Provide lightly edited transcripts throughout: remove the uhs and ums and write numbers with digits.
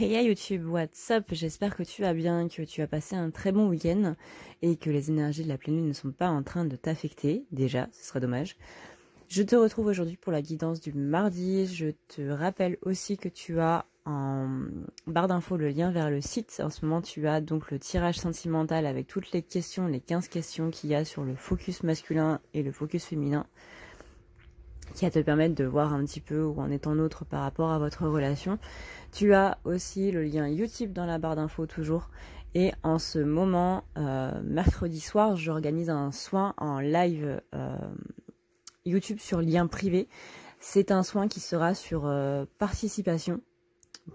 Hey YouTube, what's up? J'espère que tu vas bien, que tu as passé un très bon week-end et que les énergies de la pleine lune ne sont pas en train de t'affecter. Déjà, ce serait dommage. Je te retrouve aujourd'hui pour la guidance du mardi. Je te rappelle aussi que tu as en barre d'infos le lien vers le site. En ce moment, tu as donc le tirage sentimental avec toutes les questions, les 15 questions qu'il y a sur le focus masculin et le focus féminin, qui va te permettre de voir un petit peu où en est ton autre par rapport à votre relation. Tu as aussi le lien YouTube dans la barre d'infos toujours. Et en ce moment, mercredi soir, j'organise un soin en live YouTube sur lien privé. C'est un soin qui sera sur participation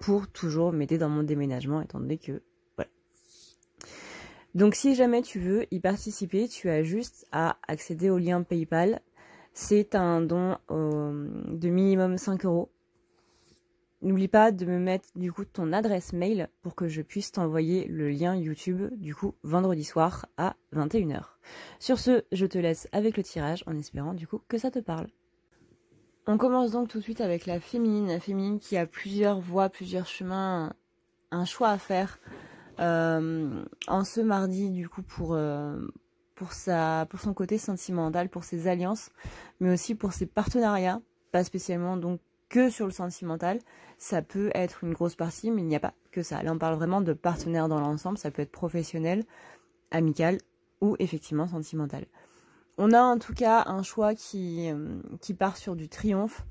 pour toujours m'aider dans mon déménagement, étant donné que voilà. Donc si jamais tu veux y participer, tu as juste à accéder au lien PayPal. C'est un don de minimum 5 €. N'oublie pas de me mettre du coup ton adresse mail pour que je puisse t'envoyer le lien YouTube du coup vendredi soir à 21 h. Sur ce, je te laisse avec le tirage en espérant du coup que ça te parle. On commence donc tout de suite avec la féminine qui a plusieurs voies, plusieurs chemins, un choix à faire en ce mardi du coup pour son côté sentimental, pour ses alliances, mais aussi pour ses partenariats, pas spécialement donc que sur le sentimental. Ça peut être une grosse partie, mais il n'y a pas que ça. Là, on parle vraiment de partenaires dans l'ensemble. Ça peut être professionnel, amical ou effectivement sentimental. On a en tout cas un choix qui part sur du triomphe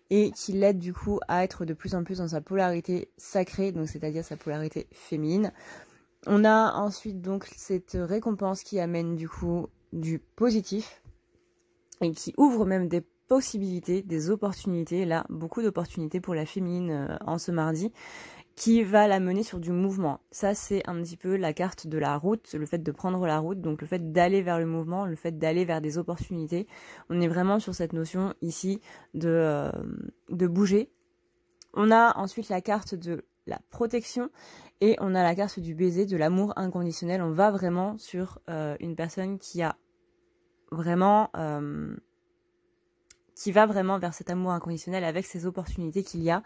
et qui l'aide du coup à être de plus en plus dans sa polarité sacrée, donc c'est-à-dire sa polarité féminine. On a ensuite donc cette récompense qui amène du coup du positif et qui ouvre même des possibilités, des opportunités, là, beaucoup d'opportunités pour la féminine en ce mardi, qui va la mener sur du mouvement. Ça, c'est un petit peu la carte de la route, le fait de prendre la route, donc le fait d'aller vers le mouvement, le fait d'aller vers des opportunités. On est vraiment sur cette notion ici de bouger. On a ensuite la carte de la protection et on a la carte du baiser, de l'amour inconditionnel. On va vraiment sur une personne qui a vraiment... qui va vraiment vers cet amour inconditionnel avec ces opportunités qu'il y a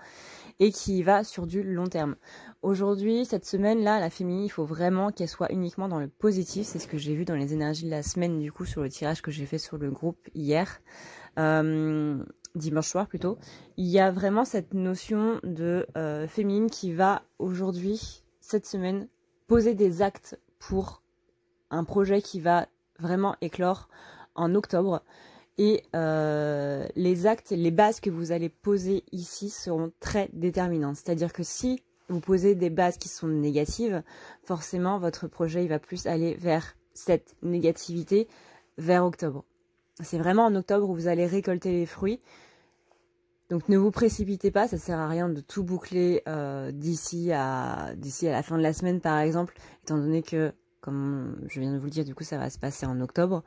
et qui va sur du long terme. Aujourd'hui, cette semaine-là, la féminine, il faut vraiment qu'elle soit uniquement dans le positif. C'est ce que j'ai vu dans les énergies de la semaine, du coup, sur le tirage que j'ai fait sur le groupe hier, dimanche soir plutôt. Il y a vraiment cette notion de féminine qui va aujourd'hui, cette semaine, poser des actes pour un projet qui va vraiment éclore en octobre. Et les actes, les bases que vous allez poser ici seront très déterminantes. C'est-à-dire que si vous posez des bases qui sont négatives, forcément votre projet il va plus aller vers cette négativité vers octobre. C'est vraiment en octobre où vous allez récolter les fruits. Donc ne vous précipitez pas, ça sert à rien de tout boucler d'ici à la fin de la semaine par exemple, étant donné que, comme je viens de vous le dire, du coup ça va se passer en octobre.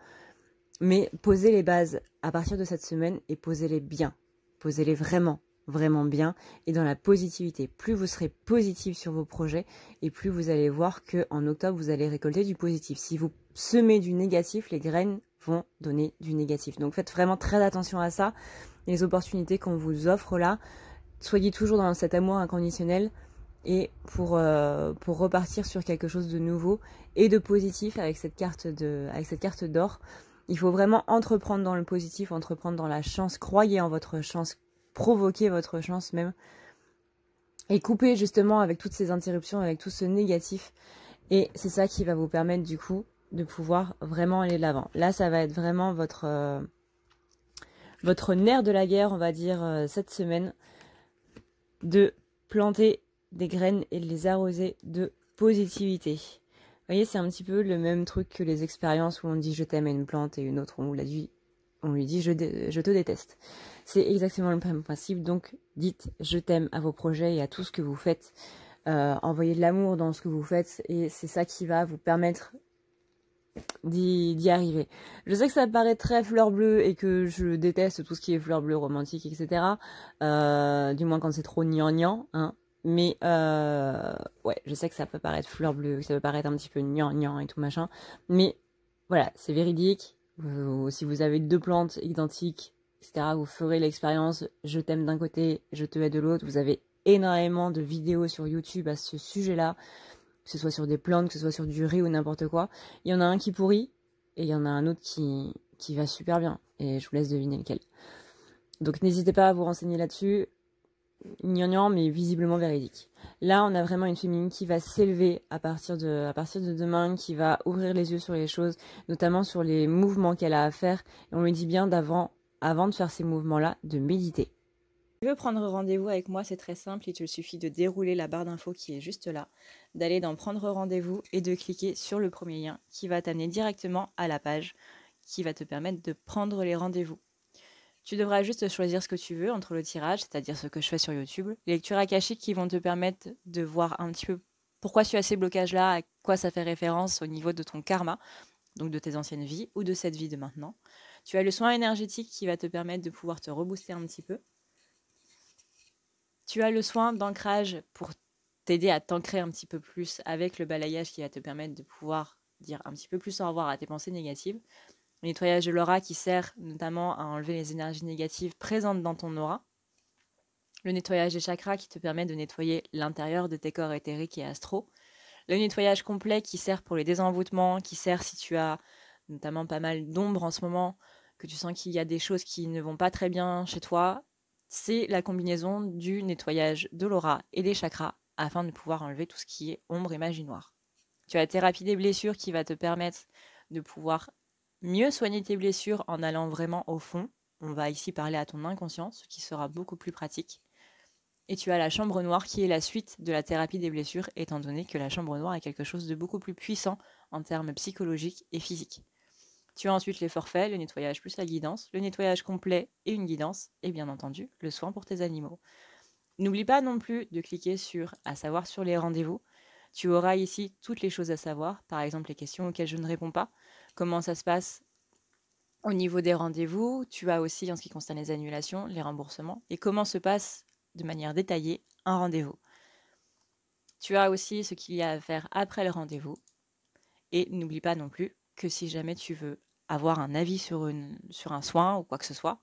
Mais posez les bases à partir de cette semaine et posez-les bien. Posez-les vraiment, vraiment bien et dans la positivité. Plus vous serez positif sur vos projets et plus vous allez voir qu'en octobre, vous allez récolter du positif. Si vous semez du négatif, les graines vont donner du négatif. Donc faites vraiment très attention à ça. Les opportunités qu'on vous offre là, soyez toujours dans cet amour inconditionnel et pour repartir sur quelque chose de nouveau et de positif avec cette carte d'or. Il faut vraiment entreprendre dans le positif, entreprendre dans la chance, croyez en votre chance, provoquez votre chance même. Et coupez justement avec toutes ces interruptions, avec tout ce négatif. Et c'est ça qui va vous permettre du coup de pouvoir vraiment aller de l'avant. Là, ça va être vraiment votre nerf de la guerre, on va dire, cette semaine, de planter des graines et de les arroser de positivité. Vous voyez, c'est un petit peu le même truc que les expériences où on dit je t'aime à une plante et une autre on lui dit je te déteste. C'est exactement le même principe, donc dites je t'aime à vos projets et à tout ce que vous faites. Envoyez de l'amour dans ce que vous faites et c'est ça qui va vous permettre d'y arriver. Je sais que ça paraît très fleur bleue et que je déteste tout ce qui est fleur bleue, romantique, etc. Du moins quand c'est trop gnangnan, hein. Mais ouais, je sais que ça peut paraître fleur bleue, que ça peut paraître un petit peu gnangnan et tout machin. Mais voilà, c'est véridique. Si vous avez deux plantes identiques, etc., vous ferez l'expérience. Je t'aime d'un côté, je te hais de l'autre. Vous avez énormément de vidéos sur YouTube à ce sujet-là, que ce soit sur des plantes, que ce soit sur du riz ou n'importe quoi. Il y en a un qui pourrit et il y en a un autre qui va super bien. Et je vous laisse deviner lequel. Donc n'hésitez pas à vous renseigner là-dessus. Gnangnan, mais visiblement véridique. Là, on a vraiment une féminine qui va s'élever à partir de demain, qui va ouvrir les yeux sur les choses, notamment sur les mouvements qu'elle a à faire. Et on lui dit bien avant de faire ces mouvements-là, de méditer. Si tu veux prendre rendez-vous avec moi, c'est très simple. Il te suffit de dérouler la barre d'infos qui est juste là, d'aller dans prendre rendez-vous et de cliquer sur le premier lien qui va t'amener directement à la page qui va te permettre de prendre les rendez-vous. Tu devras juste choisir ce que tu veux entre le tirage, c'est-à-dire ce que je fais sur YouTube, les lectures akashiques qui vont te permettre de voir un petit peu pourquoi tu as ces blocages-là, à quoi ça fait référence au niveau de ton karma, donc de tes anciennes vies ou de cette vie de maintenant. Tu as le soin énergétique qui va te permettre de pouvoir te rebooster un petit peu. Tu as le soin d'ancrage pour t'aider à t'ancrer un petit peu plus avec le balayage qui va te permettre de pouvoir dire un petit peu plus au revoir à tes pensées négatives. Le nettoyage de l'aura qui sert notamment à enlever les énergies négatives présentes dans ton aura. Le nettoyage des chakras qui te permet de nettoyer l'intérieur de tes corps éthériques et astraux. Le nettoyage complet qui sert pour les désenvoûtements, qui sert si tu as notamment pas mal d'ombre en ce moment, que tu sens qu'il y a des choses qui ne vont pas très bien chez toi. C'est la combinaison du nettoyage de l'aura et des chakras afin de pouvoir enlever tout ce qui est ombre et magie noire. Tu as la thérapie des blessures qui va te permettre de pouvoir mieux soigner tes blessures en allant vraiment au fond. On va ici parler à ton inconscient, ce qui sera beaucoup plus pratique. Et tu as la chambre noire qui est la suite de la thérapie des blessures, étant donné que la chambre noire est quelque chose de beaucoup plus puissant en termes psychologiques et physiques. Tu as ensuite les forfaits, le nettoyage plus la guidance, le nettoyage complet et une guidance, et bien entendu, le soin pour tes animaux. N'oublie pas non plus de cliquer sur « À savoir » sur les rendez-vous. Tu auras ici toutes les choses à savoir, par exemple les questions auxquelles je ne réponds pas, comment ça se passe au niveau des rendez-vous. Tu as aussi, en ce qui concerne les annulations, les remboursements, et comment se passe de manière détaillée un rendez-vous. Tu as aussi ce qu'il y a à faire après le rendez-vous. Et n'oublie pas non plus que si jamais tu veux avoir un avis sur un soin ou quoi que ce soit,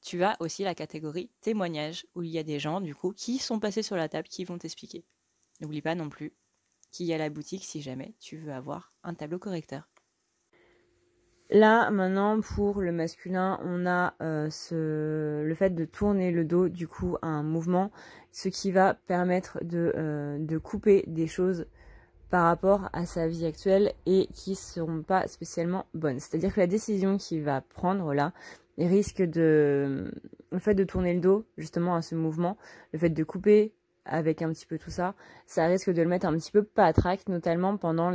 tu as aussi la catégorie témoignages où il y a des gens du coup qui sont passés sur la table qui vont t'expliquer. N'oublie pas non plus qu'il y a la boutique si jamais tu veux avoir un tableau correcteur. Là, maintenant, pour le masculin, on a le fait de tourner le dos, du coup, à un mouvement, ce qui va permettre de couper des choses par rapport à sa vie actuelle et qui ne seront pas spécialement bonnes. C'est-à-dire que la décision qu'il va prendre là risque le fait de tourner le dos, justement, à ce mouvement, le fait de couper avec un petit peu tout ça, ça risque de le mettre un petit peu patraque, notamment pendant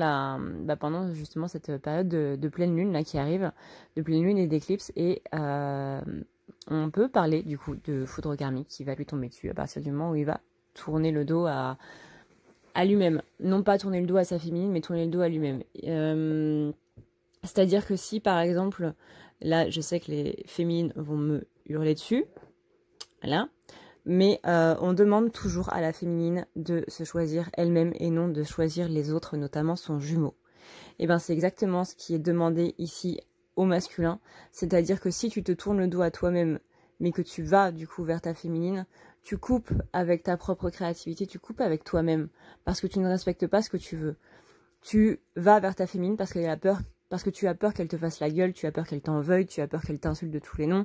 pendant justement cette période de pleine lune là qui arrive, de pleine lune et d'éclipse, et on peut parler du coup de foudre karmique qui va lui tomber dessus à partir du moment où il va tourner le dos à lui-même, non pas tourner le dos à sa féminine, mais tourner le dos à lui-même. C'est-à-dire que si par exemple, là je sais que les féminines vont me hurler dessus, voilà. Mais on demande toujours à la féminine de se choisir elle-même et non de choisir les autres, notamment son jumeau. Et bien c'est exactement ce qui est demandé ici au masculin. C'est-à-dire que si tu te tournes le dos à toi-même, mais que tu vas du coup vers ta féminine, tu coupes avec ta propre créativité, tu coupes avec toi-même, parce que tu ne respectes pas ce que tu veux. Tu vas vers ta féminine parce qu'elle a peur, parce que tu as peur qu'elle te fasse la gueule, tu as peur qu'elle t'en veuille, tu as peur qu'elle t'insulte de tous les noms.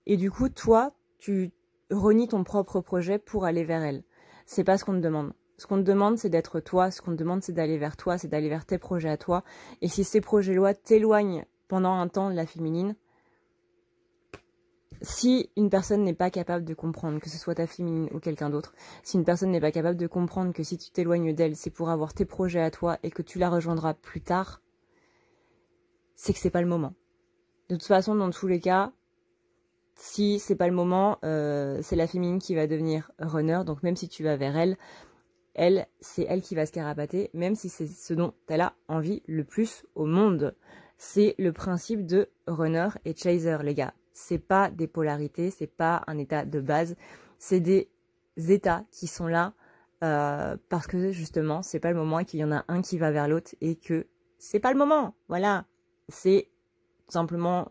Et du coup, toi, tu renies ton propre projet pour aller vers elle. C'est pas ce qu'on te demande. Ce qu'on te demande, c'est d'être toi. Ce qu'on te demande, c'est d'aller vers toi, c'est d'aller vers tes projets à toi. Et si ces projets-là t'éloignent pendant un temps de la féminine, si une personne n'est pas capable de comprendre, que ce soit ta féminine ou quelqu'un d'autre, si une personne n'est pas capable de comprendre que si tu t'éloignes d'elle, c'est pour avoir tes projets à toi et que tu la rejoindras plus tard, c'est que c'est pas le moment. De toute façon, dans tous les cas, si c'est pas le moment, c'est la féminine qui va devenir runner. Donc même si tu vas vers elle, c'est elle qui va se carapater, même si c'est ce dont elle a envie le plus au monde. C'est le principe de runner et chaser, les gars. C'est pas des polarités, c'est pas un état de base, c'est des états qui sont là parce que justement, c'est pas le moment et qu'il y en a un qui va vers l'autre et que c'est pas le moment. Voilà, c'est simplement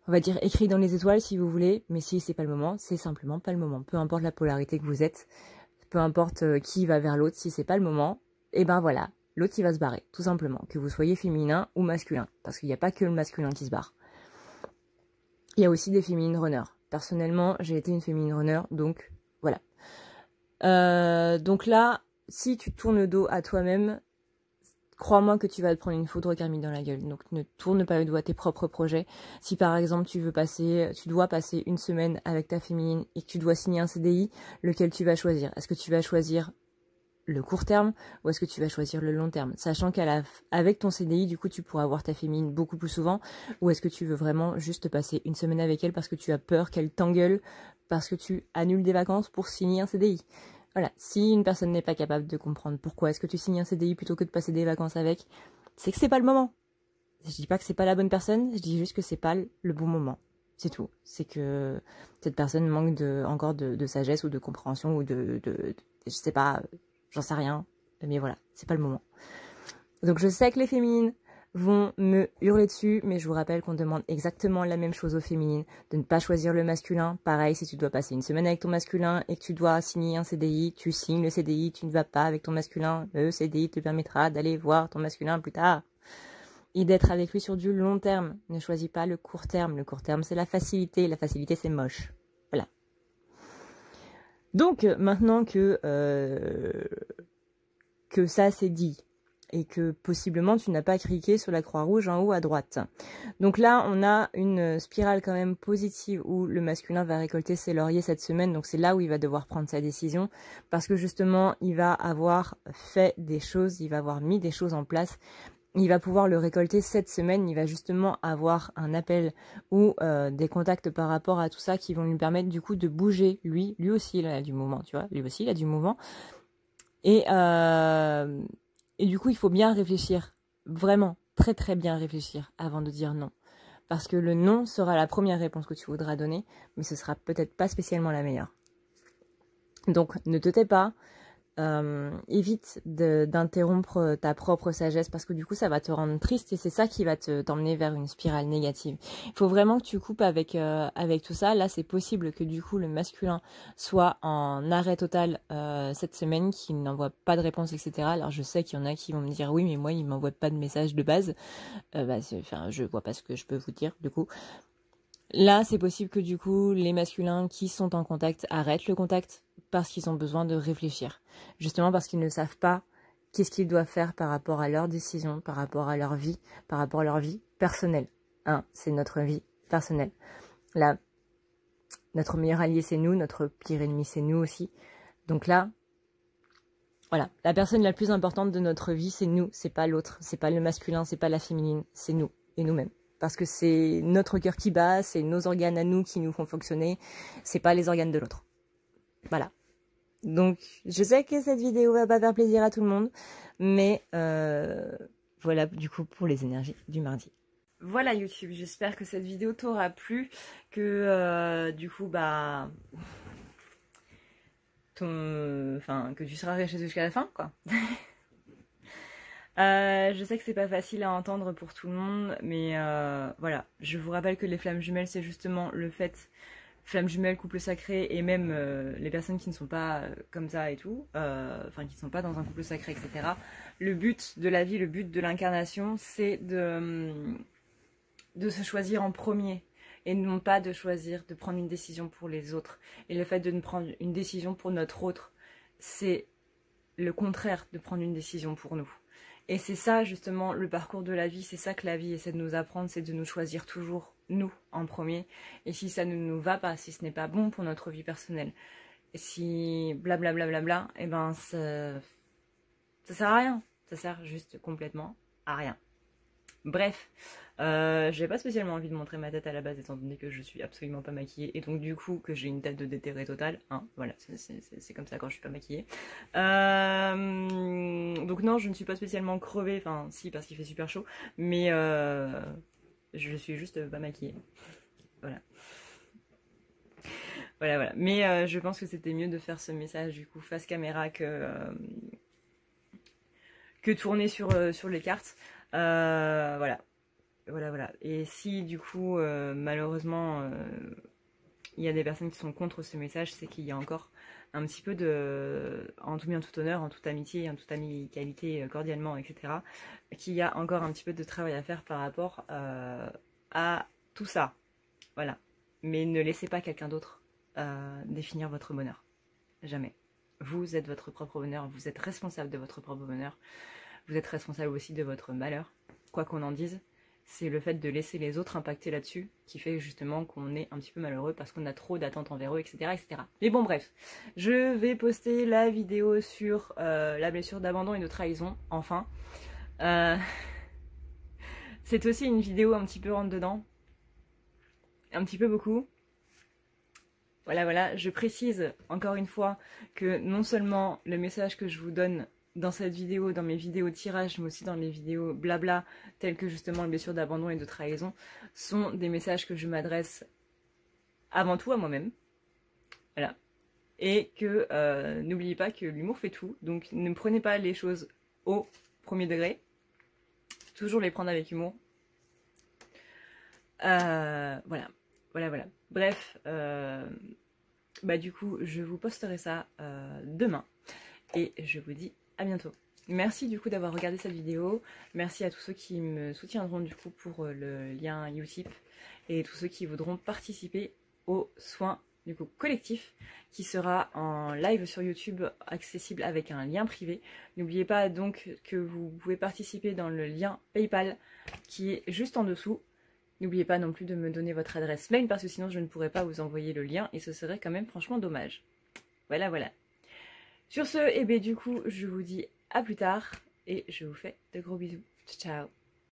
on va dire écrit dans les étoiles si vous voulez, mais si c'est pas le moment, c'est simplement pas le moment. Peu importe la polarité que vous êtes, peu importe qui va vers l'autre, si c'est pas le moment, et ben voilà, l'autre il va se barrer, tout simplement, que vous soyez féminin ou masculin, parce qu'il n'y a pas que le masculin qui se barre. Il y a aussi des féminines runners. Personnellement, j'ai été une féminine runner, donc voilà. Donc là, si tu tournes le dos à toi-même, crois-moi que tu vas te prendre une foudre karmique dans la gueule. Donc ne tourne pas le dos à tes propres projets. Si par exemple tu dois passer une semaine avec ta féminine et que tu dois signer un CDI, lequel tu vas choisir? Est-ce que tu vas choisir le court terme ou est-ce que tu vas choisir le long terme? Sachant qu'avec ton CDI, du coup, tu pourras voir ta féminine beaucoup plus souvent, ou est-ce que tu veux vraiment juste passer une semaine avec elle parce que tu as peur qu'elle t'engueule, parce que tu annules des vacances pour signer un CDI? Voilà, si une personne n'est pas capable de comprendre pourquoi est-ce que tu signes un CDI plutôt que de passer des vacances avec, c'est que c'est pas le moment. Je dis pas que c'est pas la bonne personne, je dis juste que c'est pas le bon moment. C'est tout. C'est que cette personne manque encore de sagesse ou de compréhension ou je sais pas, j'en sais rien. Mais voilà, c'est pas le moment. Donc je sais que les féminines vont me hurler dessus, mais je vous rappelle qu'on demande exactement la même chose aux féminines, de ne pas choisir le masculin. Pareil, si tu dois passer une semaine avec ton masculin et que tu dois signer un CDI, tu signes le CDI, tu ne vas pas avec ton masculin, le CDI te permettra d'aller voir ton masculin plus tard. Et d'être avec lui sur du long terme. Ne choisis pas le court terme. Le court terme, c'est la facilité. La facilité, c'est moche. Voilà. Donc, maintenant que ça c'est dit, et que possiblement tu n'as pas cliqué sur la croix rouge en haut à droite. Donc là, on a une spirale quand même positive où le masculin va récolter ses lauriers cette semaine. Donc c'est là où il va devoir prendre sa décision parce que justement, il va avoir fait des choses, il va avoir mis des choses en place. Il va pouvoir le récolter cette semaine. Il va justement avoir un appel ou des contacts par rapport à tout ça qui vont lui permettre du coup de bouger. Lui aussi, il a du mouvement, tu vois. Lui aussi, il a du mouvement. Et du coup, il faut bien réfléchir, vraiment, très très bien réfléchir avant de dire non. Parce que le non sera la première réponse que tu voudras donner, mais ce sera peut-être pas spécialement la meilleure. Donc, ne te tais pas, évite d'interrompre ta propre sagesse parce que du coup, ça va te rendre triste et c'est ça qui va t'emmener vers une spirale négative. Il faut vraiment que tu coupes avec tout ça. Là, c'est possible que du coup, le masculin soit en arrêt total cette semaine, qu'il n'envoie pas de réponse, etc. Alors, je sais qu'il y en a qui vont me dire oui, mais moi, il m'envoie pas de message de base. Je vois pas ce que je peux vous dire du coup. Là, c'est possible que du coup, les masculins qui sont en contact arrêtent le contact parce qu'ils ont besoin de réfléchir. Justement parce qu'ils ne savent pas qu'est-ce qu'ils doivent faire par rapport à leurs décisions, par rapport à leur vie, par rapport à leur vie personnelle. C'est notre vie personnelle. Là, notre meilleur allié, c'est nous, notre pire ennemi, c'est nous aussi. Donc là, voilà, la personne la plus importante de notre vie, c'est nous, c'est pas l'autre, c'est pas le masculin, c'est pas la féminine, c'est nous et nous-mêmes. Parce que c'est notre cœur qui bat, c'est nos organes à nous qui nous font fonctionner, c'est pas les organes de l'autre. Voilà. Donc, je sais que cette vidéo va pas faire plaisir à tout le monde, mais voilà du coup pour les énergies du mardi. Voilà YouTube, j'espère que cette vidéo t'aura plu, que du coup que tu seras resté jusqu'à la fin, quoi. Je sais que c'est pas facile à entendre pour tout le monde, mais voilà. Je vous rappelle que les flammes jumelles, c'est justement le fait, flammes jumelles, couple sacré, et même les personnes qui ne sont pas comme ça et tout, qui ne sont pas dans un couple sacré, etc. Le but de la vie, le but de l'incarnation, c'est de se choisir en premier. Et non pas de choisir, de prendre une décision pour les autres. Et le fait de prendre une décision pour notre autre, c'est le contraire de prendre une décision pour nous. Et c'est ça justement le parcours de la vie, c'est ça que la vie essaie de nous apprendre, c'est de nous choisir toujours nous en premier. Et si ça ne nous va pas, si ce n'est pas bon pour notre vie personnelle, si blablabla, et ben ça sert à rien. Ça sert juste complètement à rien. Bref, j'ai pas spécialement envie de montrer ma tête à la base étant donné que je suis absolument pas maquillée et donc du coup que j'ai une tête de déterré total, voilà, c'est comme ça quand je suis pas maquillée. Donc non, je ne suis pas spécialement crevée, enfin si parce qu'il fait super chaud, mais je suis juste pas maquillée, voilà. Voilà. Mais je pense que c'était mieux de faire ce message du coup face caméra que tourner sur les cartes. Voilà. voilà, voilà. Et si du coup, malheureusement, il y a des personnes qui sont contre ce message, c'est qu'il y a encore un petit peu de, en tout bien, en tout honneur, en toute amitié, en toute amicalité, cordialement, etc., qu'il y a encore un petit peu de travail à faire par rapport à tout ça. Voilà. Mais ne laissez pas quelqu'un d'autre définir votre bonheur. Jamais. Vous êtes votre propre bonheur, vous êtes responsable de votre propre bonheur, vous êtes responsable aussi de votre malheur, quoi qu'on en dise. C'est le fait de laisser les autres impacter là-dessus qui fait justement qu'on est un petit peu malheureux parce qu'on a trop d'attentes envers eux, etc., etc. Mais bon, bref, je vais poster la vidéo sur la blessure d'abandon et de trahison, enfin. C'est aussi une vidéo un petit peu rentre-dedans, un petit peu beaucoup. Voilà, voilà, je précise encore une fois que non seulement le message que je vous donne dans cette vidéo, dans mes vidéos tirage, mais aussi dans les vidéos blabla, telles que justement les blessures d'abandon et de trahison, sont des messages que je m'adresse avant tout à moi-même. Voilà. Et que n'oubliez pas que l'humour fait tout, donc ne prenez pas les choses au premier degré. Toujours les prendre avec humour. Voilà. Voilà, voilà. Bref, bah du coup, je vous posterai ça demain. Et je vous dis à bientôt. Merci du coup d'avoir regardé cette vidéo. Merci à tous ceux qui me soutiendront du coup pour le lien Utip. Et tous ceux qui voudront participer aux soins du coup collectif qui sera en live sur YouTube accessible avec un lien privé. N'oubliez pas donc que vous pouvez participer dans le lien PayPal qui est juste en dessous. N'oubliez pas non plus de me donner votre adresse mail parce que sinon je ne pourrais pas vous envoyer le lien et ce serait quand même franchement dommage. Voilà, voilà. Sur ce, et bien du coup, je vous dis à plus tard et je vous fais de gros bisous. Ciao, ciao.